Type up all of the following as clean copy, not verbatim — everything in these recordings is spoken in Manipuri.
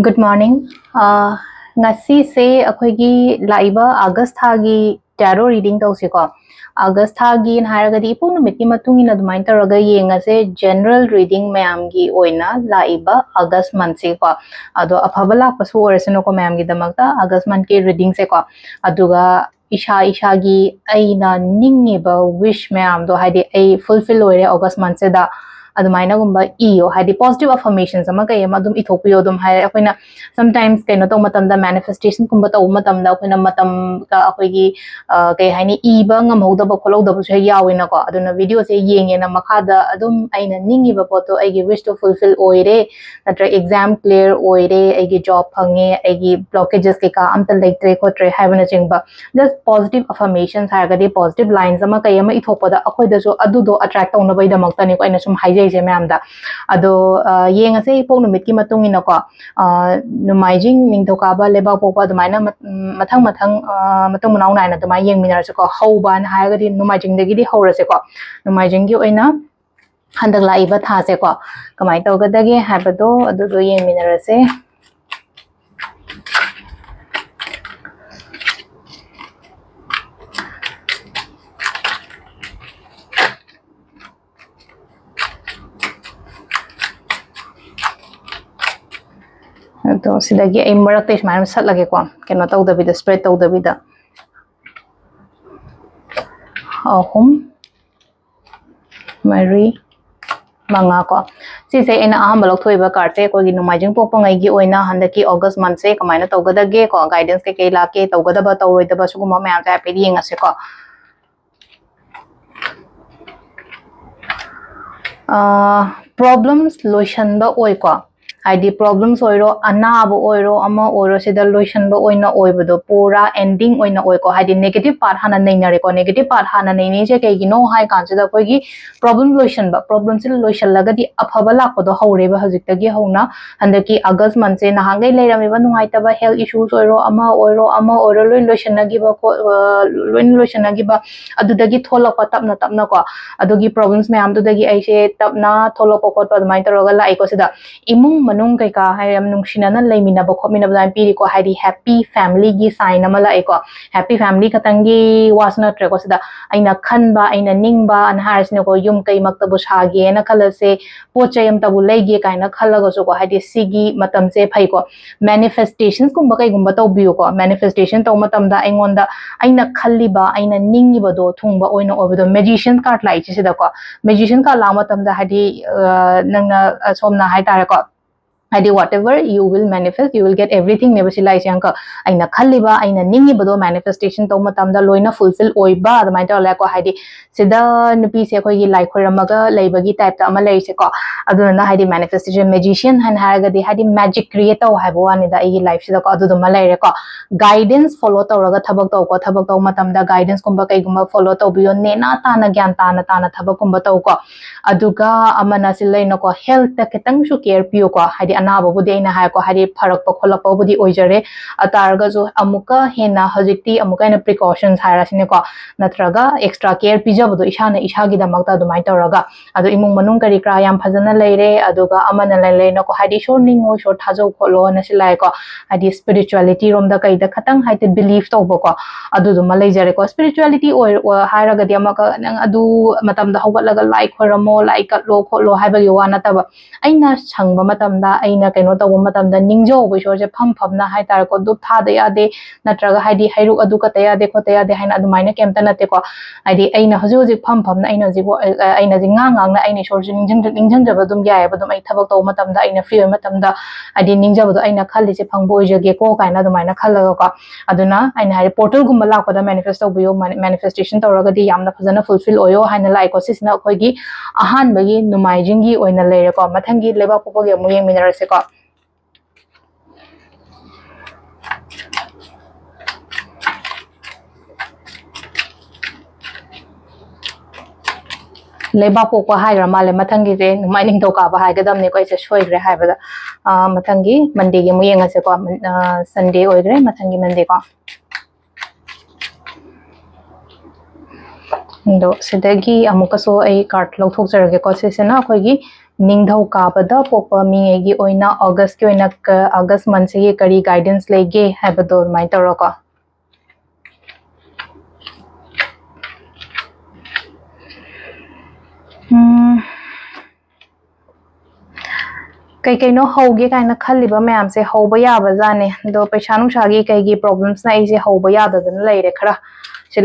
Good morning. Ngasi se akhoi laiba August thagi tarot reading tausi ko. August thagi in haragadi ipong numit ki matungi na dumain taraga yenga se general reading mayam gi oina laiba August month se ko. Ado aphabala pasu oresino ko mayam gi damagta August month ki reading se ko. Aduga isha gi aina ningi ba wish mayam do haidi ai fulfill oire August month se da adumina gumba iyo hadi positive affirmations ama kay madum ithopiyo dum hai akoina sometimes kay no to matam da manifestation kumba to matam da akoina matam ka akoi gi kay haini iba ngam hoda ba kholo da bu se yawina ko aduna video se yenge na makada adum aina ningi ba poto ai gi wish to fulfill oire natra exam clear oire ai gi job phange ai gi blockages ke ka amta leitre khotre haibana chingba just positive affirmations ha ga de positive lines ama kay ama ithopada akoi da so adu do attract tawna bai da makta ni ko aina sum haije je ma'am दा अदो येंग से पोक नुमित की मतुंग इन को नुमाइजिंग निंथोकाबा लेबा पोपा दुमाइना मथंग मथंग मतुंग मनाउ नाइना दुमाइ येंग मिनर से को हौबान हायगदि नुमाइजिंग दगिदि हौरसे को नुमाइजिंग की ओइना हंदक लाइबा था से को कमाइ तौगदगे हाबदो अदुदो येंग मिनर से तो सिदगी ए मरक्ते स्माइल सटलगे को केनो तौदबिदा स्प्रेड तौदबिदा अहुम मरी मंगा को सिसे एना अहम लौथोइबा कार्ड से कोगी नुमाइजिंग पोपंगाई गी ओइना हंदकी अगस्त मंथ से कमाइना तौगदगे को गाइडेंस के लाके तौगदबा तौरोइदबा सुगुमा मैम जा पेदी येंगसे को प्रॉब्लम्स लोइशनबा ओइ को आईडी प्रॉब्लम्स ओइरो अनाब ओइरो अमा ओइरो सिदा लोइशनबा ओइना ओइबदो पूरा एंडिंग ओइना ओइको हाइडी नेगेटिव पार्ट हाना नैनारे को नेगेटिव पार्ट हाना नैनी जे कैगिनो हाइ कांसिदा कोइगी प्रॉब्लम लोइशनबा प्रॉब्लम से लोइशनलगदी अफबा लाकोदो हौरेबा हजिकतगी हौना हंदकी अगस्त मंथ से नहांगै लेरामेबा नुंगाइतबा हेल्थ इश्यूज अमा ओइरो लोइ लोइशनगिबा को लोइन लोइशनगिबा अदुदगी थोलकपा तपना तपना को अदुगी प्रॉब्लम्स मैम दुदगी ऐसे तपना थोलकपा कोटपा दुमाइ तरोगा लाइको सिदा इमुंग मनुंग कैका है नुंगसिनाना लेमिनाबा खोमिनाबा दाइ पिरिको हाइडी हैप्पी फैमिली गी साइन अमा लाइको हैप्पी फैमिली खतंगी वासना ट्रेको सिदा आइना खनबा आइना निंगबा अन हारसिनको युम कै मक्तबु सागे ना खलसे पोचै अमतबु लेगे काइना खलगसो को हाइडी सिगी मतम से फैको मैनिफेस्टेशंस कुंबा कैगुंबा तौबियो को मैनिफेस्टेशन तौ मतमदा आइंगोंदा आइना खल्लिबा आइना निंगिबदो थुंबा ओइना ओबदो मैजिशियन कार्ड लाइछि सिदा को मैजिशियन कार्ड ला मतमदा हाइडी नंगना सोमना हाइ तारे को Heidi whatever you will manifest you will get everything nebasila isyanka aina khalliba aina ningibodo manifestation to matamda loina fulfill oiba admai to la ko haidi sida nupi se khoi gi lai khoramaga leibagi type ta ama leise ko aduna haidi manifestation magician han haraga di haidi magic create to haibo ani da igi life sida ko adudo ma leire ko guidance follow to raga thabak to matamda guidance kumba kai gumba follow to biyo nena tana gyan tana thabak kumba to ko aduga amana silaina ko health ta ketang su care piyo ko haidi अनाब बुदी ना हाय को हारी फरक खोलप बुदी ओइजरे अतारगा जो अमुका हेना हजिक्ति अमुका ने प्रिकॉशंस हायरासिने को नत्रगा एक्स्ट्रा केयर पिजबदो इशाना इशागी दमकता दुमाइ तौरगा अदो इमुंग मनुंग करी क्रा याम फजना लेरे अदुगा अमना ले न को हादी शोर निंगो शोर थाजो खोलो न सिलाय को हादी स्पिरिचुअलिटी रोम द कई द खतंग हाइते बिलीव तौबो को अदु दुमा लेजरे को स्पिरिचुअलिटी ओ हायरागा दि अमका नंग अदु मतम द होगलगा लाइक खरमो लाइक कलो खोलो हाइबगी वाना तब अइना संगबा मतम दा अइना कैनो तब मतम दा निंगजो बिशोर जे फमना हाइ तार को दुप थाद यादे नत्रगा हाइदी हाइरु अदु कत यादे खोत यादे हाइना अदुमाइना केमता नते को हाइदी अइना हजि हजि फमना अइना जि अइना जि ngang na aina shor jing jing jaba dum yae ba dum ai thabak to matam da aina free matam da adi ning jaba do aina khali se phangbo jage ko kaina dum aina khalaga ko aduna aina hai portal gumba la ko da manifest to biyo manifestation to raga di yamna phajana fulfill oyo haina lai ko sisna khoi gi ahan bagi numai jingi oina leire ko mathangi leba popo ge mu yeng minar se ko लेबा पोको हाइरा माले मथंगी जे माइनिंग तो का हाइ गदम ने कोइ से सोइग्रे हाइबदा मथंगी मंडे गे मुयेंगा से को संडे ओइग्रे मथंगी मंडे को दो सिदगी अमुका सो ए कार्ड लौथोक जरगे को सेसेना कोइगी ꯅꯤꯡꯊꯧ ꯀꯥꯕꯗ ꯄꯣꯛꯄ ꯃꯤꯉꯩꯒꯤ ꯑꯣꯏꯅ ꯑꯣꯒꯁꯀꯤ ꯑꯣꯏꯅ ꯑꯣꯒꯁ ꯃꯟꯁꯤꯒꯤ ꯀꯔꯤ ꯒꯥꯏꯗꯦꯟꯁ ꯂꯩꯒꯦ ꯍꯥꯏꯕꯗꯣ ꯑꯗꯨꯃꯥꯏꯅ ꯇꯧꯔꯣꯀꯣ ꯀꯩꯀꯩꯅꯣ ꯍꯧꯒꯦ ꯀꯥꯏꯅ ꯈꯜꯂꯤꯕ ꯃꯌꯥꯝꯁꯦ ꯍꯧꯕ ꯌꯥꯕꯖꯥꯠꯅꯦ ꯑꯗꯣ ꯄꯩꯁꯥ ꯅꯨꯡꯁꯥꯒꯤ ꯀꯩꯒꯤ ꯄ꯭ꯔꯣꯕ꯭ꯂꯦꯝꯁꯅ ꯑꯩꯁꯦ ꯍꯧꯕ ꯌꯥꯗꯗꯅ ꯂꯩꯔꯦ ꯈꯔ ꯁꯤ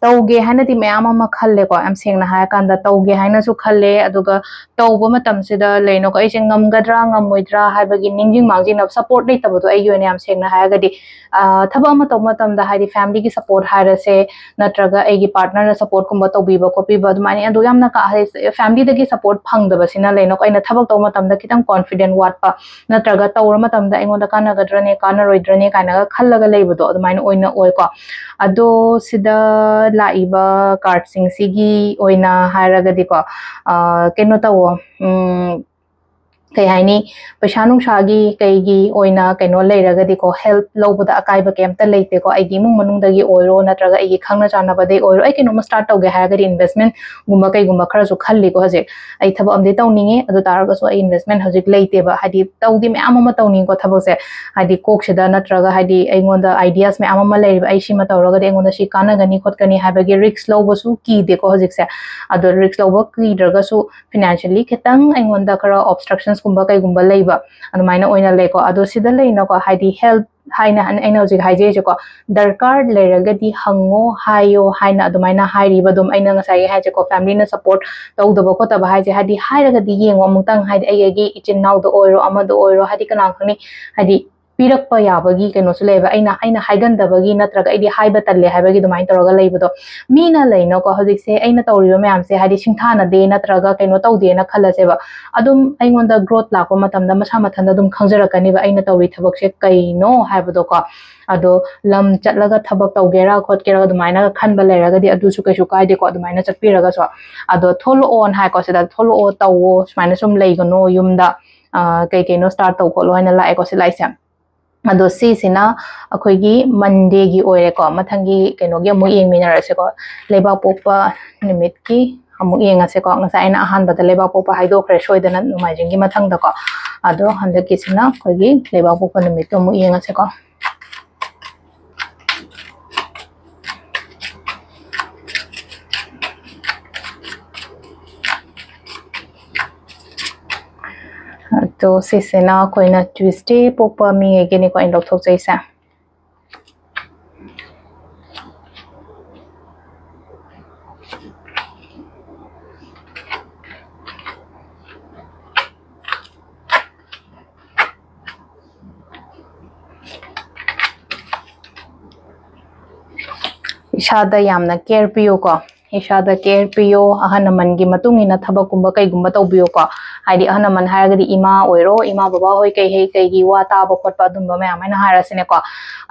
ꯇꯧꯒꯦ ꯍꯥꯏꯅꯗꯤ ꯃꯌꯥꯝ ꯑꯃ ꯈꯜꯂꯦꯀꯣ ꯌꯥꯝ ꯁꯦꯡꯅ ꯍꯥꯏꯔꯀꯥꯟꯗ ꯇꯧꯒꯦ ꯍꯥꯏꯅꯁꯨ ꯈꯜꯂꯦ ꯑꯗꯨꯒ ꯇꯧꯕ ꯃꯇꯝꯁꯤꯗ ꯂꯩꯅꯀꯣ ꯑꯩꯁꯦ ꯉꯝꯒꯗ꯭ꯔꯥ ꯉꯝꯃꯣꯏꯗ꯭ꯔꯥ ꯍꯥꯏꯕꯒꯤ ꯅꯤꯡꯁꯤꯡ ꯃꯥꯡꯖꯤꯡꯅꯕ ꯁꯞꯄꯣꯔꯠ ꯂꯩꯇꯕꯗꯣ ꯑꯩꯒꯤ ꯑꯣꯏꯅ ꯌꯥꯝ ꯁꯦꯡꯅ ꯍꯥꯏꯔꯒꯗꯤ ꯊꯕꯛ ꯑꯃ ꯇꯧꯕ ꯃꯇꯝꯗ ꯍꯥꯏꯗꯤ ꯐꯦꯃꯤꯂꯤꯒꯤ ꯁꯞꯄꯣꯔꯠ ꯍꯥꯏꯔꯁꯦ ꯅꯠꯇ꯭ꯔꯒ ꯑꯩꯒꯤ ꯄꯥꯔꯠꯅꯔꯅ ꯁꯞꯄꯣꯔꯠꯀꯨꯝꯕ ꯇꯧꯕꯤꯕ ꯈꯣꯠꯄꯤꯕ ꯑꯗꯨꯃꯥꯏꯅ ꯑꯗꯨ ꯌꯥꯝꯅ ꯐꯦꯃꯤꯂꯤꯗꯒꯤ ꯁꯞꯄꯣꯔꯠ ꯐꯪꯗꯕꯁꯤꯅ ꯂꯩꯅꯀꯣ ꯑꯩꯅ ꯊꯕꯛ ꯇꯧꯕ ꯃꯇꯝꯗ ꯈꯤꯇꯪ ꯀꯣꯟꯐꯤꯗꯦꯟ ꯋꯥꯠꯄ ꯅꯠꯇ꯭ꯔꯒ ꯇꯧꯔ ꯃꯇꯝꯗ ꯑꯩꯉꯣꯟꯗ ꯀꯥꯟꯅꯒꯗ꯭ꯔꯅꯦ ꯀꯥꯟꯅꯔꯣꯏꯗ꯭ꯔꯅꯦ ꯀꯥꯏꯅꯒ ꯈꯜꯂꯒ ꯂꯩꯕꯗꯣ ꯑꯗꯨꯃꯥꯏꯅ ꯑꯣꯏꯅ ꯑꯣꯏꯀꯣ ꯑꯗꯣ ꯁꯤꯗ ꯂꯥꯛꯏꯕ ꯀꯥꯔꯗꯁꯤꯡꯁꯤꯒꯤ ꯑꯣꯏꯅ ꯍꯥꯏꯔꯒꯗꯤꯀꯣ ꯀꯩꯅꯣ ꯇꯧꯋꯣ ꯀꯩ ꯍꯥꯏꯅꯤ ꯄꯩꯁꯥ ꯅꯨꯡꯁꯥꯒꯤ ꯀꯩꯒꯤ ꯑꯣꯏꯅ ꯀꯩꯅꯣ ꯂꯩꯔꯒꯗꯤꯀꯣ ꯍꯦꯜꯞ ꯂꯧꯕꯗ ꯑꯀꯥꯏꯕ ꯀꯩꯝꯇ ꯂꯩꯇꯦꯀꯣ ꯑꯩꯒꯤ ꯏꯃꯨꯡ ꯃꯅꯨꯡꯗꯒꯤ ꯑꯣꯏꯔꯣ ꯅꯠꯇ꯭ꯔꯒ ꯑꯩꯒꯤ ꯈꯪꯅ ꯆꯥꯟꯅꯕꯗꯩ ꯑꯣꯏꯔꯣ ꯑꯩ ꯀꯩꯅꯣꯝꯃ ꯁ꯭ꯇꯥꯔꯠ ꯇꯧꯒꯦ ꯍꯥꯏꯔꯒꯗꯤ ꯏꯟꯚꯦꯁꯃꯦꯟꯒꯨꯝꯕ ꯀꯩꯒꯨꯝꯕ ꯈꯔꯁꯨ ꯈꯜꯂꯤꯀꯣ ꯍꯧꯖꯤꯛ ꯑꯩ ꯊꯕꯛ ꯑꯃꯗꯤ ꯇꯧꯅꯤꯡꯉꯦ ꯑꯗꯨ ꯇꯥꯔꯒꯁꯨ ꯑꯩ ꯏꯟꯚꯦꯁꯃꯦꯟ ꯍꯧꯖꯤꯛ ꯂꯩꯇꯦꯕ ꯍꯥꯏꯗꯤ ꯇꯧꯗꯤ ꯃꯌꯥꯝ ꯑꯃ ꯇꯧꯅꯤꯡꯀꯣ ꯊꯕꯛꯁꯦ ꯍꯥꯏꯗꯤ ꯀꯣꯛꯁꯤꯗ ꯅꯠꯇ꯭ꯔꯒ ꯍꯥꯏꯗꯤ ꯑꯩꯉꯣꯟꯗ ꯑꯥꯏꯗꯤꯌꯥꯁ ꯃꯌꯥꯝ ꯑꯃ ꯂꯩꯔꯤꯕ ꯑꯩ ꯁꯤꯃ ꯇꯧꯔꯒꯗꯤ ꯑꯩꯉꯣꯟꯗ ꯁꯤ ꯀꯥꯟꯅꯒꯅꯤ ꯈꯣꯠꯀꯅꯤ ꯍꯥꯏꯕꯒꯤ ꯔꯤꯛꯁ ꯂꯧꯕꯁꯨ ꯀꯤꯗꯦꯀꯣ ꯍꯧꯖꯤꯛꯁꯦ ꯑꯗꯣ ꯔꯤꯛꯁ ꯂꯧꯕ ꯀꯤꯗ꯭ꯔꯒꯁꯨ ꯐꯤꯅꯥꯟꯁꯤꯌꯦꯜꯂꯤ ꯈꯤꯇꯪ ꯑꯩꯉꯣꯟꯗ ꯈꯔ ꯑꯣꯕꯁꯇ꯭ꯔꯛꯁꯟꯁꯀꯨꯝꯕ ꯀꯩꯒꯨꯝꯕ ꯂꯩꯕ ꯑꯗꯨꯃꯥꯏꯅ ꯑꯣꯏꯅ ꯂꯩꯀꯣ ꯑꯗꯣ ꯁꯤꯗ ꯂꯩꯅꯀꯣ ꯍꯥꯏꯗꯤ ꯍꯦꯜꯞ ꯍꯥꯏꯅ ꯑꯩꯅ ꯍꯧꯖꯤꯛ ꯍꯥꯏꯖꯩꯁꯦꯀꯣ ꯗꯔꯀꯥꯔ ꯂꯩꯔꯒꯗꯤ ꯍꯪꯉꯣ ꯍꯥꯏꯌꯣ ꯍꯥꯏꯅ ꯑꯗꯨꯃꯥꯏꯅ ꯍꯥꯏꯔꯤꯕ ꯑꯗꯨꯝ ꯑꯩꯅ ꯉꯁꯥꯏꯒꯤ ꯍꯥꯏꯁꯦꯀꯣ ꯐꯦꯃꯤꯂꯤꯅ ꯁꯞꯄꯣꯔꯠ ꯇꯧꯗꯕ ꯈꯣꯠꯇꯕ ꯍꯥꯏꯁꯦ ꯍꯥꯏꯗꯤ ꯍꯥꯏꯔꯒꯗꯤ ꯌꯦꯡꯉꯣ ꯑꯃꯨꯛꯇꯪ ꯍꯥꯏꯗꯤ ꯑꯩꯒꯤ ꯏꯆꯤꯟ ꯏꯅꯥꯎꯗ ꯑꯣꯏꯔꯣ ꯑꯃꯗ ꯑꯣꯏꯔꯣ ꯍꯥꯏꯗꯤ ꯀꯅꯥ ꯈꯪꯅꯤ ꯍꯥꯏꯗꯤ ꯄꯤꯔꯛꯄ ꯌꯥꯕꯒꯤ ꯀꯩꯅꯣꯁꯨ ꯂꯩꯌꯦꯕ ꯑꯩꯅ ꯍꯥꯏꯒꯟꯗꯕꯒꯤ ꯅꯠꯇ꯭ꯔꯒ ꯑꯩꯗꯤ ꯍꯥꯏꯕ ꯇꯜꯂꯦ ꯍꯥꯏꯕꯒꯤ ꯑꯗꯨꯃꯥꯏꯅ ꯇꯧꯔꯒ ꯂꯩꯕꯗꯣ ꯃꯤꯅ ꯂꯩꯅꯀꯣ ꯍꯧꯖꯤꯛꯁꯦ ꯑꯩꯅ ꯇꯧꯔꯤꯕ ꯃꯌꯥꯝꯁꯦ ꯍꯥꯏꯗꯤ ꯁꯤꯡꯊꯥꯅꯗꯦ ꯅꯠꯇ꯭ꯔꯒ ꯀꯩꯅꯣ ꯇꯧꯗꯦꯅ ꯈꯜꯂꯁꯦꯕ ꯑꯗꯨꯝ ꯑꯩꯉꯣꯟꯗ ꯒ꯭ꯔꯣꯠ ꯂꯥꯛꯄ ꯃꯇꯝꯗ ꯃꯁꯥ ꯃꯊꯟꯇ ꯑꯗꯨꯝ ꯈꯪꯖꯔꯛꯀꯅꯤꯕ ꯑꯩꯅ ꯇꯧꯔꯤ ꯊꯕꯛꯁꯦ ꯀꯩꯅꯣ ꯍꯥꯏꯕꯗꯣꯀꯣ ꯑꯗꯣ ꯂꯝ ꯆꯠꯂꯒ ꯊꯕꯛ ꯇꯧꯒꯦꯔꯥ ꯈꯣꯠꯀꯦꯔꯥ ꯑꯗꯨꯃꯥꯏꯅ ꯈꯟꯕ ꯂꯩꯔꯒꯗꯤ ꯑꯗꯨꯁꯨ ꯀꯩꯁꯨ ꯀꯥꯏꯗꯦꯀꯣ ꯑꯗꯨꯃꯥꯏꯅ ꯆꯠꯄꯤꯔꯒꯁꯨ ꯑꯗꯣ ꯊꯣꯛꯂꯛꯑꯣꯅ ꯍꯥꯏꯀꯣ ꯁꯤꯗ ꯊꯣꯛꯂꯛꯑꯣ ꯇꯧꯋꯣ ꯁꯨꯃꯥꯏꯅ ꯁꯨꯝ ꯂꯩꯒꯅꯣ ꯌꯨꯝꯗ ꯀꯩ ꯀꯩꯅꯣ ꯁ꯭ꯇꯥꯔꯠ ꯇꯧ ꯈꯣꯠꯂꯣ ꯍꯥꯏꯅ ꯂꯥꯛꯑꯦꯀꯣ ꯁꯤ ꯂꯥꯏꯁꯦ ꯑꯗꯣ ꯁꯤꯁꯤꯅ ꯑꯩꯈꯣꯏꯒꯤ ꯃꯟꯗꯦꯒꯤ ꯑꯣꯏꯔꯦꯀꯣ ꯃꯊꯪꯒꯤ ꯀꯩꯅꯣꯒꯤ ꯑꯃꯨꯛ ꯌꯦꯡꯃꯤꯟꯅꯔꯁꯦꯀꯣ ꯂꯩꯕꯥꯛꯄꯣꯛꯄ ꯅꯨꯃꯤꯠꯀꯤ ꯑꯃꯨꯛ ꯌꯦꯡꯉꯁꯦꯀꯣ ꯉꯁꯥꯏ ꯑꯩꯅ ꯑꯍꯥꯟꯕꯗ ꯂꯩꯕꯥꯛꯄꯣꯛꯄ ꯍꯥꯏꯗꯣꯛꯈ꯭ꯔꯦ ꯁꯣꯏꯗꯅ ꯅꯣꯡꯃꯥꯏꯖꯤꯡꯒꯤ ꯃꯊꯪꯗꯀꯣ ꯑꯗꯣ ꯍꯟꯗꯛꯀꯤꯁꯤꯅ ꯑꯩꯈꯣꯏꯒꯤ ꯂꯩꯕꯥꯛꯄꯣꯛꯄ ꯅꯨꯃꯤꯠꯇꯣ ꯑꯃꯨꯛ ꯌꯦꯡꯉꯁꯦꯀꯣ ꯑꯗꯣ ꯁꯤꯁꯤꯅ ꯑꯩꯈꯣꯏꯅ ꯇ꯭ꯌꯨꯁꯗꯦ ꯄꯣꯛꯄ ꯃꯤꯉꯩꯒꯤꯅꯤꯀꯣ ꯑꯩꯅ ꯂꯧꯊꯣꯛꯆꯩꯁꯦ ꯏꯁꯥꯗ ꯌꯥꯝꯅ ꯀꯦꯌꯔ ꯄꯤꯌꯨꯀꯣ ꯏꯁꯥꯗ ꯀꯦꯌꯔ ꯄꯤꯌꯣ ꯑꯍꯜ ꯂꯃꯟꯒꯤ ꯃꯇꯨꯡ ꯏꯟꯅ ꯊꯕꯛꯀꯨꯝꯕ ꯀꯩꯒꯨꯝꯕ ꯇꯧꯕꯤꯌꯨꯀꯣ ꯍꯥꯏꯗꯤ ꯑꯍꯜ ꯂꯃꯟ ꯍꯥꯏꯔꯒꯗꯤ ꯏꯃꯥ ꯑꯣꯏꯔꯣ ꯏꯃꯥ ꯕꯕꯥ ꯍꯣꯏ ꯀꯩꯒꯤ ꯋꯥ ꯇꯥꯕ ꯈꯣꯠꯄ ꯑꯗꯨꯝꯕ ꯃꯌꯥꯝ ꯍꯥꯏꯅ ꯍꯥꯏꯔꯁꯤꯅꯦꯀꯣ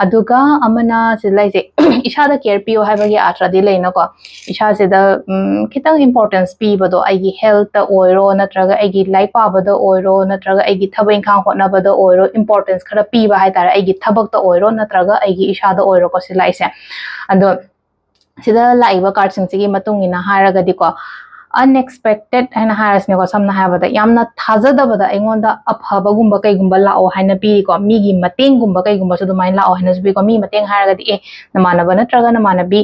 ꯑꯗꯨꯒ ꯑꯃꯅ ꯁꯤꯗ ꯂꯩꯁꯦ ꯏꯁꯥꯗ ꯀꯦꯌꯔ ꯄꯤꯌꯣ ꯍꯥꯏꯕꯒꯤ ꯑꯥꯊ꯭ꯔꯗꯤ ꯂꯩꯅꯀꯣ ꯏꯁꯥꯁꯤꯗ ꯈꯤꯇꯪ ꯏꯝꯄꯣꯔꯇꯦꯟꯁ ꯄꯤꯕꯗꯣ ꯑꯩꯒꯤ ꯍꯦꯜꯠꯇ ꯑꯣꯏꯔꯣ ꯅꯠꯇ꯭ꯔꯒ ꯑꯩꯒꯤ ꯂꯥꯏꯔꯤꯛ ꯄꯥꯕꯗ ꯑꯣꯏꯔో ꯅꯠꯇ꯭ꯔꯒ ꯑꯩꯒꯤ ꯊꯕꯛ ꯏꯪꯈꯥꯡ ꯍꯣꯠꯅꯕꯗ ꯑꯣꯏꯔో ꯏꯝꯄꯣꯔꯇꯦꯟꯁ ꯈꯔ ꯄꯤꯕ ꯍꯥꯏꯇꯥꯔꯦ ꯑꯩꯒꯤ ꯊꯕꯛꯇ ꯑꯣꯏꯔꯣ ꯅꯠꯇ꯭ꯔꯒ ꯑꯩꯒꯤ ꯏꯁꯥꯗ ꯑꯣꯏꯔꯣꯀꯣ ꯁꯤ ꯂꯥꯛꯏꯁꯦ ꯑꯗꯣ ꯁꯤꯗ ꯂꯥꯛꯏꯕ ꯀꯥꯔꯗꯁꯤꯡꯁꯤꯒꯤ ꯃꯇꯨꯡ ꯏꯟꯅ ꯍꯥꯏꯔꯒꯗꯤꯀꯣ unexpected ꯍꯥꯏꯅ ꯍꯥꯏꯔꯁꯤꯅꯦꯀꯣ ꯁꯝꯅ ꯍꯥꯏꯔꯕꯗ ꯌꯥꯝꯅ ꯊꯥꯖꯗꯕꯗ ꯑꯩꯉꯣꯟꯗ ꯑꯐꯕꯒꯨꯝꯕ ꯀꯩꯒꯨꯝꯕ ꯂꯥꯛꯑꯣ ꯍꯥꯏꯅ ꯄꯤꯔꯤꯀꯣ ꯃꯤꯒꯤ ꯃꯇꯦꯡꯒꯨꯝꯕ ꯀꯩꯒꯨꯝꯕꯁꯨ ꯑꯗꯨꯃꯥꯏꯅ ꯂꯥꯛꯑꯣ ꯍꯥꯏꯅꯁꯨ ꯄꯤꯀꯣ ꯃꯤ ꯃꯇꯦꯡ ꯍꯥꯏꯔꯒꯗꯤ ꯅꯃꯥꯟꯅꯕ ꯅꯠꯇ꯭ꯔꯒ ꯅꯃꯥꯟꯅꯕꯤ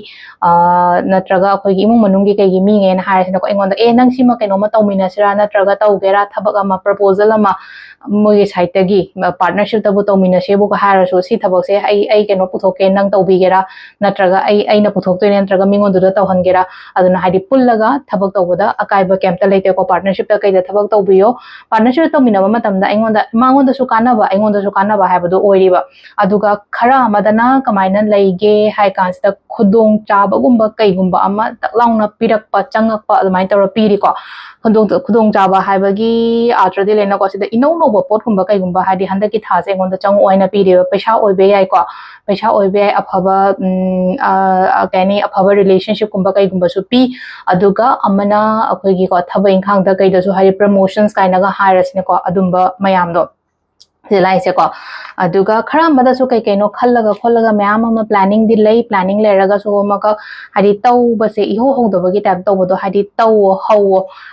ꯅꯠꯇ꯭ꯔꯒ ꯑꯩꯈꯣꯏꯒꯤ ꯏꯃꯨꯡ ꯃꯅꯨꯡꯒꯤ ꯀꯩꯒꯤ ꯃꯤꯉꯩꯅ ꯍꯥꯏꯔꯁꯤꯅꯀꯣ ꯑꯩꯉꯣꯟꯗ ꯅꯪ ꯁꯤꯃ ꯀꯩꯅꯣꯝꯃ ꯇꯧꯃꯤꯟꯅꯁꯤꯔꯥ ꯅꯠꯇ꯭ꯔꯒ ꯇꯧꯒꯦꯔꯥ ꯊꯕꯛ ꯑꯃ ꯄ꯭ꯔꯄꯣꯖꯦꯜ ꯑꯃ ꯃꯣꯏꯒꯤ ꯁꯥꯏꯠꯇꯒꯤ ꯄꯥꯔꯠꯅꯔꯁꯤꯞꯇꯕꯨ ꯇꯧꯃꯤꯟꯅꯁꯦꯕꯨꯒ ꯍꯥꯏꯔꯁꯨ ꯁꯤ ꯊꯕꯛꯁꯦ ꯑꯩ ꯀꯩꯅꯣ ꯄꯨꯊꯣꯛꯀꯦ ꯅꯪ ꯇꯧꯕꯤꯒꯦꯔꯥ ꯅꯠꯇ꯭ꯔꯒ ꯑꯩꯅ ꯄꯨꯊꯣꯛꯇꯣꯏꯅꯦ ꯅꯠꯇ꯭ꯔꯒ ꯃꯤꯉꯣꯟꯗꯨꯗ ꯇꯧꯍꯟꯒꯦꯔꯥ ꯑꯗꯨꯅ ꯍꯥꯏꯗꯤ ꯄꯨꯜꯂꯒ ꯊꯕꯛ ꯇꯧꯕꯗ ꯑꯀꯥꯏꯕ ꯀꯩꯝꯇ ꯂꯩꯇꯦꯀꯣ ꯄꯥꯔꯠꯅꯔꯁꯤꯞꯇ ꯀꯩꯗ ꯊꯕꯛ ꯇꯧꯕꯤꯌꯣ ꯄꯥꯔꯠꯅꯔꯁꯤꯞꯇ ꯇꯧꯃꯤꯟꯅꯕ ꯃꯇꯝꯗ ꯃꯉꯣꯟꯗꯁꯨ ꯀꯥꯟꯅꯕ ꯑꯩꯉꯣꯟꯗꯁꯨ ꯀꯥꯟꯅꯕ ꯍꯥꯏꯕꯗꯣ ꯑꯣꯏꯔꯤꯕ ꯑꯗꯨꯒ ꯈꯔ ꯑꯃꯗꯅ ꯀꯃꯥꯏꯅ ꯂꯩꯒꯦ ꯍꯥꯏ ꯀꯥꯟꯁꯤꯗ ꯈꯨꯗꯣꯡ ꯆꯥꯕꯒꯨꯝꯕ ꯀꯩꯒꯨꯝꯕ ꯑꯃ ꯇꯛ ꯂꯥꯎꯅ ꯄꯤꯔꯛꯄ ꯆꯪꯉꯛꯄ ꯑꯗꯨꯃꯥꯏꯅ ꯇꯧꯔ ꯄꯤꯔꯤꯀꯣ ꯈꯨꯗꯣꯡꯆꯥꯕ ꯍꯥꯏꯕꯒꯤ ꯑꯥꯔꯊ꯭ꯔꯗꯤ ꯂꯩꯅꯀꯣ ꯁꯤꯗ ꯏꯅꯧ ꯅꯧꯕ ꯄꯣꯠꯀꯨꯝꯕ ꯀꯩꯒꯨꯝꯕ ꯍꯥꯏꯗꯤ ꯍꯟꯗꯛꯀꯤ ꯊꯥꯁꯦ ꯑꯩꯉꯣꯟꯗ ꯆꯪꯉꯛꯑꯣ ꯍꯥꯏꯅ ꯄꯤꯔꯤꯕ ꯄꯩꯁꯥ ꯑꯣꯏꯕ ꯌꯥꯏꯀꯣ ꯄꯩꯁꯥ ꯑꯣꯏꯕ ꯌꯥꯏ ꯑꯐꯕ ꯀꯩ ꯍꯥꯏꯅꯤ ꯑꯐꯕ ꯔꯤꯂꯦꯁꯟꯁꯤꯞꯀꯨꯝꯕ ꯀꯩꯒꯨꯝꯕꯁꯨ ꯄꯤ ꯑꯗꯨꯒ ꯑꯃꯅ ꯑꯩꯈꯣꯏꯒꯤꯀꯣ ꯊꯕꯛ ꯏꯪꯈꯥꯡꯗ ꯀꯩꯗꯁꯨ ꯍꯥꯏꯗꯤ ꯄ꯭ꯔꯃꯣꯁꯟꯁ ꯀꯥꯏꯅꯒ ꯍꯥꯏꯔꯁꯤꯅꯦꯀꯣ ꯑꯗꯨꯝꯕ ꯃꯌꯥꯝꯗꯣ July ko aduga khara mada su kai kai no khallaga khollaga mayam ama planning di lay planning leraga so maka hadi taw base iho ho do bagi tab taw do hadi taw ho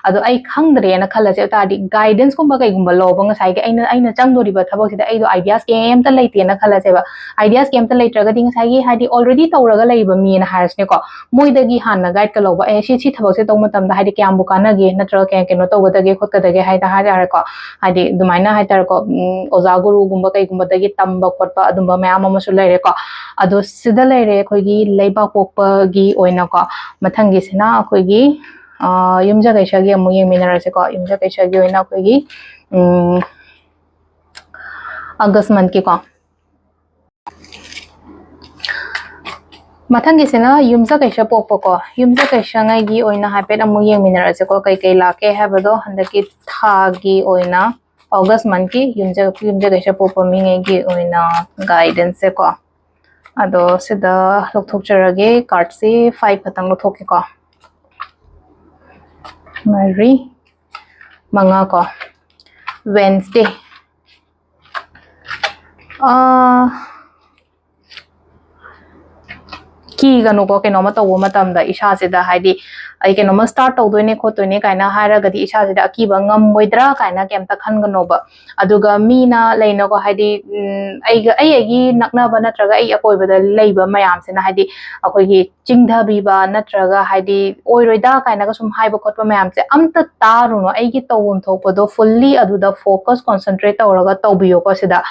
adu ai khangdre na khalla se ta di guidance ko bagai gumba lo bang sai ga aina chang do ri ba thabak sida ai do ideas kem ta leite na khala se ba ideas kem ta leiter ga ding sai gi hadi already tawraga lei ba mi na haras ne ko moi dagi han na guide ka lo ba e si thabak se taw matam da hadi kyam bu kana ge na tra ke no taw da ge khot ka da ge hai da ha ko hadi dumaina hai tar ko oza guru gumba kai gumba dagi tamba khotpa adumba mayam ama su leire ko ado sida leire khoi gi leiba pokpa gi oina ko mathang gi sina khoi gi yumja kai shagi amu yeng minara se ko yumja kai shagi oina khoi gi August month ki ko mathang gi sina yumja kai sha pokpa ko yumja kai sha ngai gi oina hapet amu yeng minara se ko kai kai la ke ha bado handaki thagi oina August month ki yumja kai sha pokpa mi ngai gi oina guidance se ko ado sida lok thok charage card se 5 khatang lo thok ko Mari manga ko Wednesday ki ganu ko kenoma tawo matam da isha se da haidi ai kenoma start taw doine kho toine kaina hara gadi isha se da ki ba ngam moidra kaina kem ta khan gano ba aduga mina leina ko haidi ai gi nakna ba natraga ai akoi ba da leiba mayam se na haidi akoi gi chingda bi ba natraga haidi oiroida kaina ga sum haiba khotpa mayam se amta taru no ai gi tawum thokpa do fully aduda focus concentrate tawraga tawbiyo ko sida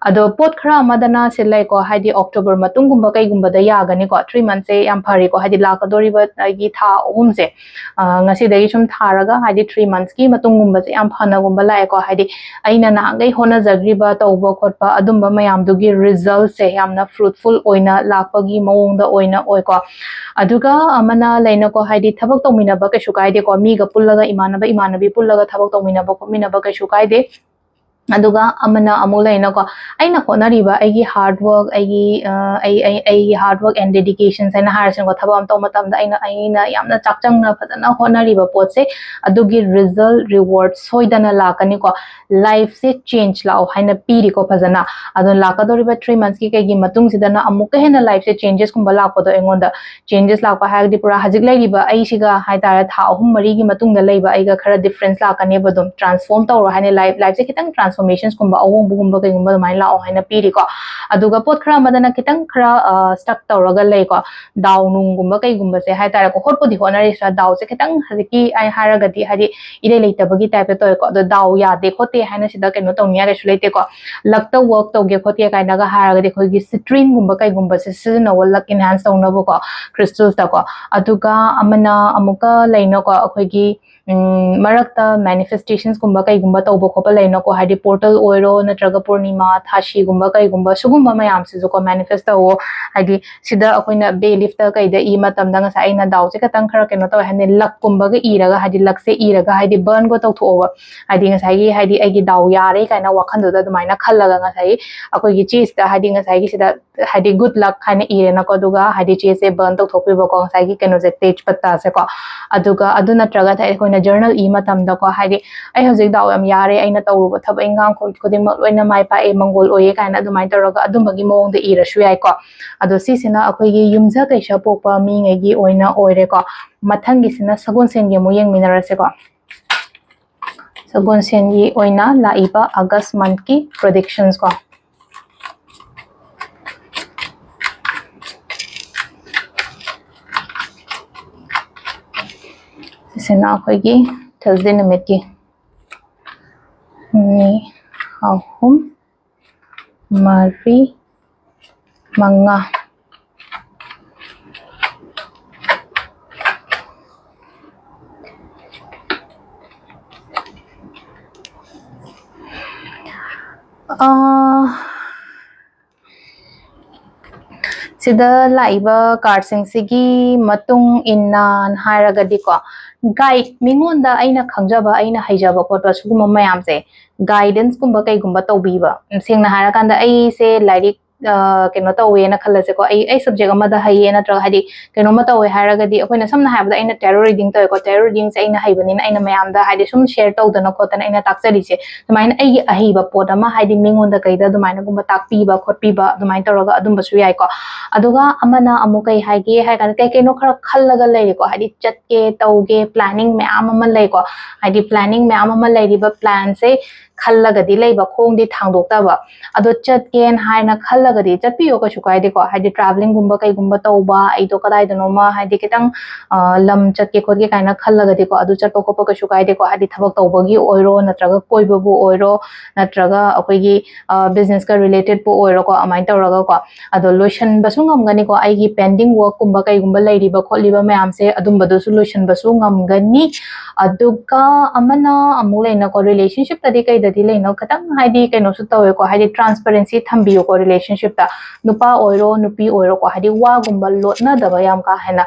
ado pot khara amadana silai ko haidi October matung gumba kai gumba da yagani ko 3 months se yam phari ko haidi lakadori ba gi tha ohum se ngasi dagi sum tharaga haidi 3 months ki matung gumba se yam phana gumba lai ko haidi aina na ngai hona jagri ba tawba khotpa adumba mayam dugi result se yamna fruitful oina lakpagi mawong da oina oi ko aduga amana leina ko haidi thabak tawmina ba kai shukai de ko mi ga pullaga imanabi pullaga thabak tawmina ba ko mina ba kai shukai de aduga amana amula ina ko aina khonari ba ai hard work ai hard work and dedication saina harsin ko thaba am to matam da aina yamna chakchang na phadana honari ba pot se adugi result reward soidana lakani ko life se change lao haina piri ko phajana adon lakadori ba 3 months ki kai gi matung sidana amuka hena life se changes kum bala ko do engonda changes la ko ha di pura hajik lai ba ai siga haidara tha ahum mari gi matung da leiba ai ga khara difference la kane ba dum transform tawro haina life se kitang transformations kumba awong bugumba kai gumba mai la haina piri ko aduga pot khara madana kitang khara stuck tawraga lei ko daw nung gumba kai gumba se hai tara ko hotpo di honari sa daw se kitang haziki ai haraga di hari ire leita bagi type to ko the daw ya de khote haina sida kai no tawnya ga shulete ko lakta work to ge khote kai naga haraga de khoi gi citrine gumba kai gumba se sina wal luck enhance tawna bo ko crystals ta ko aduga amana amuka leina ko akhoi gi marakta manifestations gumba kai gumba tawbo khopa leina ko hadi portal oiro natraga purnima thashi gumba kai gumba sugumba mayam se ko manifest tawo hadi sida akoina be lift ta kai da i matam da ngasa aina daw se katang khara keno taw hane lak gumba ga iraga hadi lak se iraga hadi burn go taw thowa hadi ngasa gi hadi ai gi daw yare kaina wakhan da dumaina khallaga ngasa gi akoi gi cheese da hadi ngasa gi sida hadi good luck khane irena ko duga hadi cheese se burn taw thopi ba ko ngasa gi keno je tej patta se ko aduga aduna traga ta akoina journal i matam da ko hadi ai hojik daw am yare aina tawruba thab ingang khuding mak loina mai pa e mangol oye kaina adumai taraga adumbagi mawong da ira shu yai ko ado si sina akoi gi yumja kai sha pokpa mi ngai gi oina oire ko mathang gi sina sagon sen gi mo yeng minara se ko sagon sen gi oina la iba August month ki predictions ko sina akoi gi Thursday numit ki ni ahum mari manga sida laiba card sing sigi matung inna hairaga diko guide mingonda aina khangjaba aina haijaba khotba suguma mayam se guidance kumba kai gumba tawbiba singna harakanda ai se lairik keno tawe na khalase ko ai subject amada haye na tra hadi keno ma tawe haragadi akoina samna haibda aina tarot reading tawe ko tarot reading se aina haibani na aina mayam da hadi sum share tawdana khotana aina taksari se sumaina ai ahiba poda ma hadi mingonda kaida dumaina gumba takpiba khotpiba dumaina taraga adum basu yai ko aduga amana amukai haige hai kan kai keno khara khallaga lai ko hadi chatke tawge planning mayam ama lai ko hadi planning mayam ama lai riba plan se खल्लगदी लेबा खोंगदी थांदोक्ताबा अदो चटकेन हाइना खल्लगदी चटपियो का शुकाइदे को हाइदि ट्रैवलिंग गुम्बा कई गुम्बा तौबा आइदो कदाइदनोमा हाइदि कितंग लम चटके खोदके काइना खल्लगदी को अदो चटपो खोपो का शुकाइदे को हाइदि थबक तौबगी ओइरो नत्रगा कोइबबु ओइरो नत्रगा अखोइगी बिजनेस का रिलेटेड पो ओइरो को अमाइन तौरगा को अदो लोशन बसु ngमगनी को आइगी पेंडिंग वर्क गुम्बा कई गुम्बा लेरिबा खोलिबा मयाम से अदुम बदुसु लोशन बसु ngमगनी अदुगा अमना अमुलेना को रिलेशनशिप तदी कई ददी लेनो खतंग हाइदि कइनो सु तवे को हाइदि ट्रांसपेरेंसी थंबियो को रिलेशनशिप ता नुपा ओइरो नुपी ओइरो को हाइदि वा गुम्बा लोटना दबा याम का हैना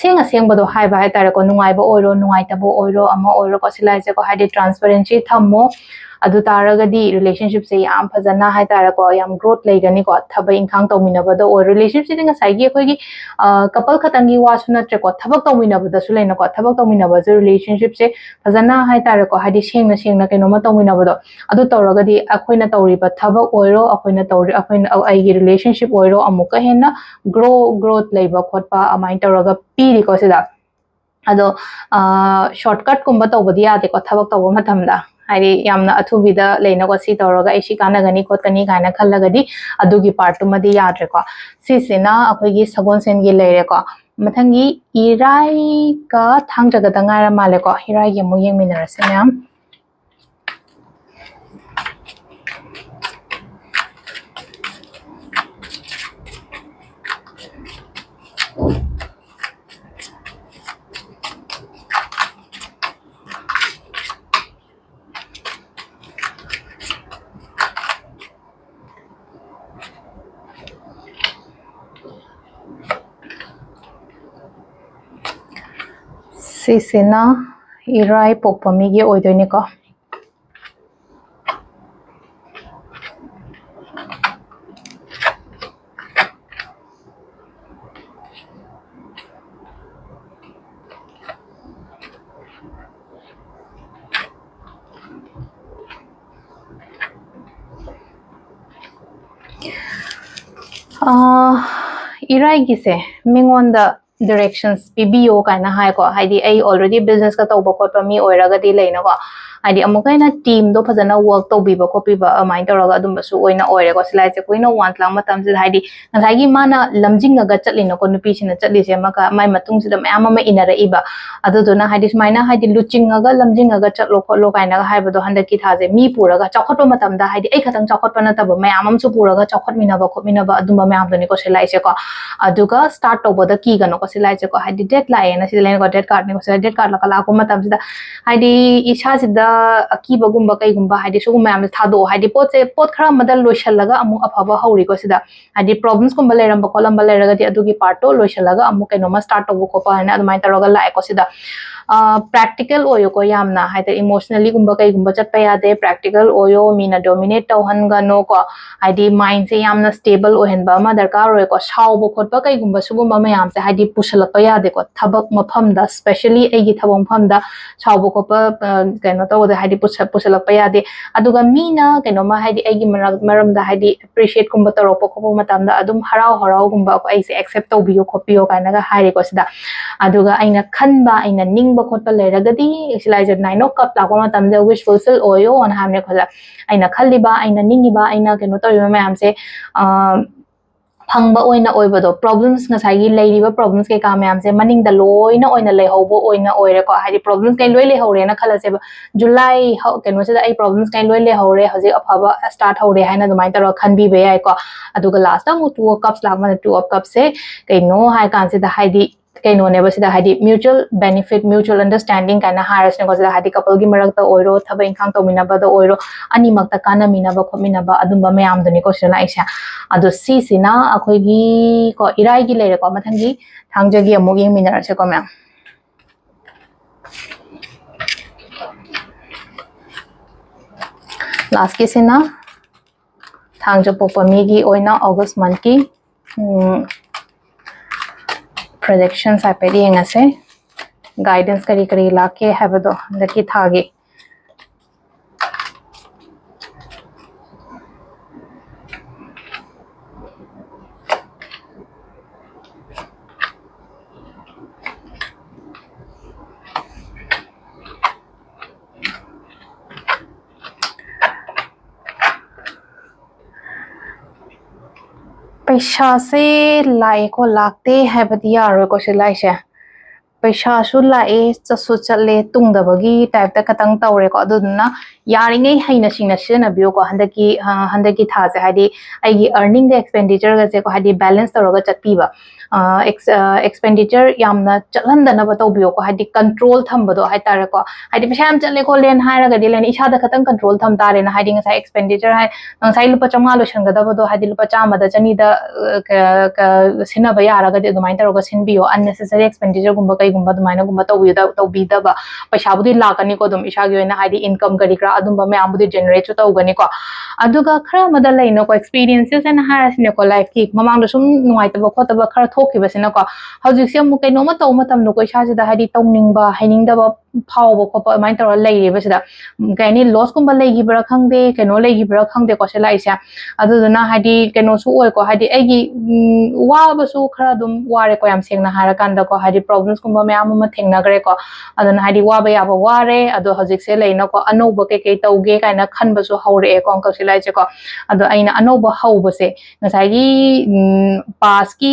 सेंग सेंग बदो हाइ बाय तारे को नुंगाइबो ओइरो नुंगाइतबो ओइरो अमा ओइरो को सिलाइसे को हाइदि ट्रांसपेरेंसी थम्मो अदु तारगदी रिलेशनशिप से याम फजना हाइ तारे को याम ग्रोथ लेगनी को थब इंखांग तौमिनबदो और रिलेशनशिप से ngसाइगी अखोइगी कपल खतंगी वासु नत्रे को थबक तौमिनबदसु लेना को थबक तौमिनबजु रिलेशनशिप से फजना हाइ तारे को हाइदि सेंगना सेंगना केनोमा तौमिनबदो अदु तौरगदी अखोइना तौरिबा थबक ओइरो अखोइना तौरि अखोइना आइगी रिलेशनशिप ओइरो अमुका हेना ग्रोथ लेबा खोटपा अमाइन तौरगा पीरि को सिदा अदो शॉर्टकट कुंबा तौबदी यादे को थबक तौबा मतमदा हाइदि यामना अथुबिदा लेना को सी तौरगा एसी कानागनी खोतनी काना खल्लगदी अदुगी पार्ट तुमदी याद्रे को सिसिना अखोइगी सगोनसेन गी लेरे को मथंगी इराई का थांगजगा दंगारा माले को इराई गे मु येंगमिनरसे मैम सिसिना इराई पोपमी गे ओइदोइने को इराई गिसे मिंगोंदा directions पिबियो काना हाय को हाइदि आई ऑलरेडी बिजनेस का तौबा खोटपा मी ओइरगदी लेना को हाइदि अमुकैना टीम दो फजना वर्क तौबिबा खोपिबा अमाइन तौरगा अदुमबसु ओइना ओइरे को सिलाइसे कोइना वान्स लांग मतम से हाइदि ngसाइगी माना लमजिंगगा चटलिनो को नुपी सिना चटलिसे मका माइ मतुंग सिदा मयाम अमा इनरइबा अदुदुना हाइदि स्माइना हाइदि लुचिंगगा लमजिंगगा चटलो खोलो काइना हाइबदो हंदकी थाजे मी पुरगा चखटो मतमदा हाइदि आई खतंग चखटपा नतबा मयाम अमसु पुरगा चखटमिनबा खोमिनबा अदुमा मयाम दनि को सिलाइसे को अदुगा स्टार्ट तौबदा की गनो को सिलाइसे को हाइदि डेट लाएना सिलाइन को डेट कार्ड ने को सिला डेट कार्ड लका लाको मतम सिदा हाइदि इसा सिदा अकीबगुम्बा कईगुम्बा हाइदि सुगुम मयाम थादो हाइदि पोत खरा मदल लोइसलगा अमु अफबा हौरी को सिदा हाइदि प्रॉब्लम्स गुम्बा लेरंबा कोलंबा लेरगदि अदुगी पार्टो लोइसलगा अमु कैनोमा स्टार्ट तौबो खोपा हाइना अदुमाइन तौरगा लाए को सिदा practical oyo ko yamna haida emotionally gumba kai gumba chatpa yade practical oyo mina dominate tawhanga no ko haidi mind se yamna stable ohenba ma darkar oi ko shawbo khotpa kai gumba sugumba mayam se haidi pusalakpa yade ko thabak mafam da especially egi thabong pham da shawbo khotpa kaino taw da haidi pusalakpa yade aduga mina kaino ma haidi egi maram da haidi appreciate gumba taropo khopo matam da adum harau harau gumba ko ai se accept tawbiyo khopiyo kaina ga haire ko sida aduga aina khanba aina ning खटपा लेरगदी सिलाइजर नाइनो कप लाको मतमजे विश फुलफिल ओयो on हमने खला आइना खल्लिबा आइना निंगिबा आइना केनो तरिबा मयाम से फंगबा ओइना ओइबदो प्रॉब्लम्स ngसाइगी लेरिबा प्रॉब्लम्स के काम मयाम से मनिंग द लोइना ओइना लेहौबो ओइना ओइरे को हाइदि प्रॉब्लम्स कै लोइ लेहौरे ना खलसे जुलाई केनो से आई प्रॉब्लम्स कै लोइ लेहौरे हजे अफबा स्टार्ट हौरे हाइना दुमाइन तर खनबी बे याइ को अदुगा लास्ट ता मु 2 कप्स लाग मन 2 कप से कैनो हाइ कान से द हाइदि कैनो ने बसिदा हाइदि म्यूचुअल बेनिफिट म्यूचुअल अंडरस्टैंडिंग काना हारस ने बसिदा हाइदि कपल गी मरक त ओइरो थब इंखांग तौमिनाबा द ओइरो अनि मक्ता काना मिनाबा खोमिनाबा अदुम्बा मयाम दनि को सिला इसा अदो सी सिना अखोइगी को इराई गी लेरे को मथंगी थांगजगी अमुग यंग मिनरसे को मयाम लास्ट के सिना ꯊꯥꯡꯖ ꯄꯣꯛꯄ ꯃꯤꯒꯤ ꯑꯣꯏꯅ ꯑꯣꯒꯁ ꯃꯟꯊꯀꯤ ꯄ꯭ꯔꯣꯖꯦꯛꯁꯟ ꯍꯥꯏꯐꯦꯠ ꯌꯦꯡꯉꯁꯦ ꯒꯥꯏꯗꯦꯟꯁ ꯀꯔꯤ ꯀꯔꯤ ꯂꯥꯛꯀꯦ ꯍꯥꯏꯕꯗꯣ ꯍꯟꯗꯛꯀꯤ ꯊꯥꯒꯤ पैसा से लाए को लाते है बदिया रो को से लाइ से पैसा सु लाए चसु चले तुंगदबगी टाइप ता खतंग तौरे को अदुना यारिंगे हैना सिंगना सिना बियो को हंदकी था से हादी आइगी अर्निंग द एक्सपेंडिचर गसे को हादी बैलेंस तौरगा चटपीबा एक्सपेंडिचर यामना चलहंदना बतौबियो को हादी कंट्रोल थंबदो हाय तारे को हादी पैसा हम चले को लेन हायरगा दि लेन इसादा खतंग कंट्रोल थम तारे ना हादी ngasa एक्सपेंडिचर हाय ngasa lupa चंगा लोशनगदबदो हादी lupa चामा दा चनी दा सिनबा यारगा दि दुमाइन तौरगा सिनबियो अननेसेसरी एक्सपेंडिचर गुंबा कई गुंबा दुमाइन गुंबा तौबीदबा पैसा बुदी लाकनी को दुम इसागी ओइना हादी इनकम करी क्रा अदुम मैं आमुदी जनरेट तौगनी को अदुगा खरा मदा लेनो को एक्सपीरियंसेस एंड हारसने को लाइफ की ममांग सुम नुवाइतबा खोतबा खरा थोखिबसिना को हौजिकसे मु कैनोमा तौ मतम नो को इसाजिदा हादी तौनिंगबा हाइनिंगदबा फावबो खोप माइन तौर लेरिबसिदा कैनी लॉस कुंबा लेगिबरा खंगदे कैनो लेगिबरा खंगदे को सेलाइसा अदुदुना हादी कैनो सु ओय को हादी एगी वाबसु खरा दुम वारे को याम सेंगना हारा कांदा को हादी प्रॉब्लम्स कुंबा मैम अमा थेंगनागरे को अदुना हादी वाबा याबा वारे अदो हौजिकसे लेनो को अनोबा के तौगे काइना खनबसु हौरे को अंकल सिलाइसे को अदो आइना अनोबा हौबसे ngsaigi पास की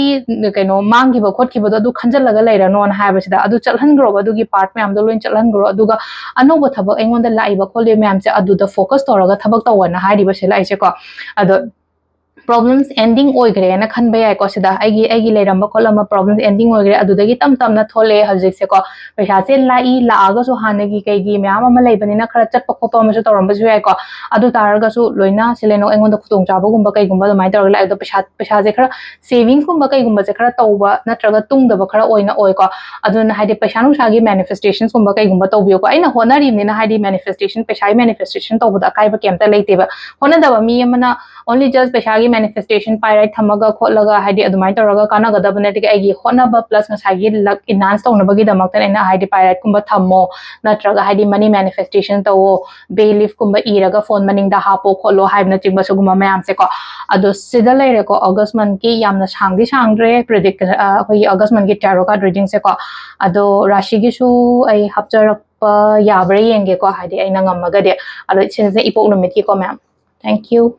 कैनो मांगिबा खोटखिबदो अदु खंजलगा लेरनो न हायबसिदा अदु चलहनग्रो अदुगी पार्ट मैम दो लोइन चलहनग्रो अदुगा अनोबा थबक एंगोंदा लाइबा खोले मैम से अदुदा फोकस तौरगा थबक तौवना हायरिबसे लाइसे को अदो प्रॉब्लम्स एंडिंग ओइग्रे ना खनबा याय को सिदा आइगी लेरंबा खोलमा प्रॉब्लम्स एंडिंग ओइग्रे अदुदगी तम तम ना थोले हजिक से को पैसा से लाई लागा सु हानेगी कैगी मैम अमा लेबनिना खरा चटप खोप अमसु तौरंबसु याय को अदु तारगा सु लोइना सिलेनो एंगोंदा खुतोंग चाबगुंबा कैगुंबा दुमाइ तौर लाइ अदु पैसा से खरा सेविंग्स गुंबा कैगुंबा से खरा तौबा नत्रगा तुंगदबा खरा ओइना ओइ को अदुना हाइदे पैसा नुसागी मैनिफेस्टेशंस गुंबा कैगुंबा तौबियो को आइना होनारिनिना हाइदे मैनिफेस्टेशन पैसा मैनिफेस्टेशन तौबदा काइबा केमता लेतेबा होनादबा मी अमना ओनली जस्ट पैसा की मैनिफेस्टेशन पाइराइ थमगा खोलगा हाइदे अदुमाइ तौरगा कानागदब नटिक आइगी होनाबा प्लस ngsaigi लक इनहांस तौनबगी दमकतन एना हाइदे पाइराइट कुंबा थमो नत्रगा हाइदे मनी मैनिफेस्टेशन तौ बेलिफ कुंबा इरगा फोन मनिंगदा हापो खोलो हाइबना चिंबा सुगुमा मैम से को अदो सिदा लेरे को अगस्त मंथ की यामना सांगदी सांगद्रे प्रेडिक्ट अखोई अगस्त मंथ की टैरो कार्ड रीडिंग से को अदो राशि की सु आई हप्चरक याब्रे येंगे को हाइदे आइना ngमगदे अदो सिनसे इपोक नुमित की को मैम थैंक यू